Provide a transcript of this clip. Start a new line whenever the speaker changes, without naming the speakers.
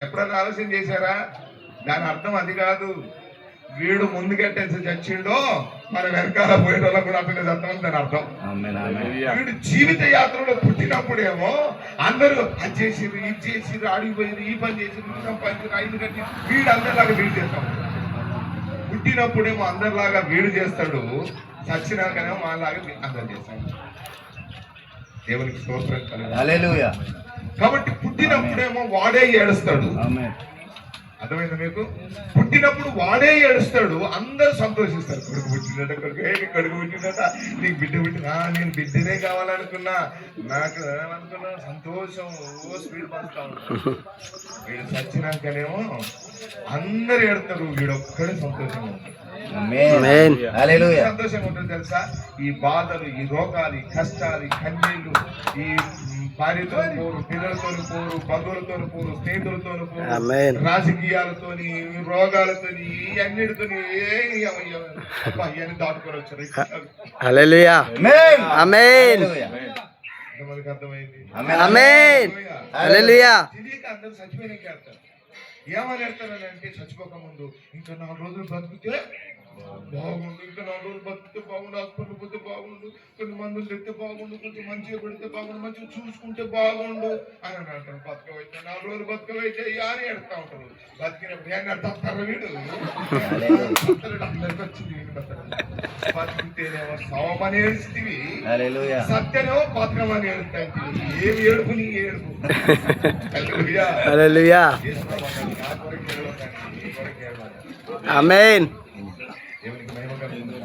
ఎప్పుడన్నా ఆలోచన చేశారా? దాని అర్థం అది కాదు. వీడు ముందుకెట్టేసి చచ్చిండో మన వెనకాల పోయే వాళ్ళకు కూడా అతనే చస్తామని దాని అర్థం. వీడు జీవిత యాత్రలో పుట్టినప్పుడేమో అందరూ అది చేసిర్రు, ఇది చేసిర్రు, ఆడిపోయిరు, ఈ పని చేసిర్రు, ఈ సంపాదించారు, ఐదు కట్టి వీడు అందరిలాగా వీడు చేస్తాం. పుట్టినప్పుడేమో అందరిలాగా వీడు చేస్తాడు, చచ్చినాకనేమో మనలాగా అందరు చేస్తాడు. దేవునికి స్తోత్రం కలుగును. కాబట్టి పుట్టినప్పుడేమో వాడే ఏడుస్తాడు. అర్థమైంది మీకు? పుట్టినప్పుడు వాడే ఏడుస్తాడు, అందరూ సంతోషిస్తారు. కొడుకు పుట్టినట్ట, కొడుకు పుట్టినట్ట, నీకు బిడ్డ పుట్టినా, నేను బిడ్డనే కావాలనుకున్నా, నాకు ఏమనుకున్నా సంతోషం స్పీడ్ పంచుతా ఉంటాడు. వీడు చచ్చినాకనేమో అందరు ఏడుతారు, వీడొక్కడే సంతోషంగా ఉంటాడు. సంతోషంగా ఉంటుంది తెలుసా? ఈ బాధలు, ఈ రోగాలు, ఈ కష్టాలు, ఈ కన్నీళ్లు, ఈ భార్యతో పోరు, పిల్లలతో పోరు, బంధువులతో పోరు, స్నేహితులతో పోరు, రాజకీయాలతోని, రోగాలతోని, అన్నిటితోని అవన్నీ దాటుకొని వచ్చారు. అర్థమైంది? తెలియక అందరూ చచ్చిపోయినాక ఏడతారు. ఏమని ఏడతారని అంటే, చచ్చిపోక ముందు ఇంకా 4 రోజులు బతికితే బాగుండు, ఇంకా 4 రోజులు బతికితే బాగుండు, హాస్పిటల్ పోతే బాగుండు, కొన్ని మందులు తెస్తే బాగుండు, కొంచెం మంచిగా పెడితే బాగుండు, మంచిగా చూసుకుంటే బాగుండు అని అంటారు. బతకవైతే 4 రోజులు బతకవైతే అని ఎడతా ఉంటారు. బతికినప్పుడు ఏం అడతారు? వీడు అందరికి వచ్చింది, వీడు బతికితేనేమో సవమని ఏడుస్తుంది, సత్యనేమో బతకమని ఏడుస్తాయి. ఏమి ఏడుపు? నీ ఏడుపు.
ఆమేన్.
దేవునికి మహిమ కలుగును.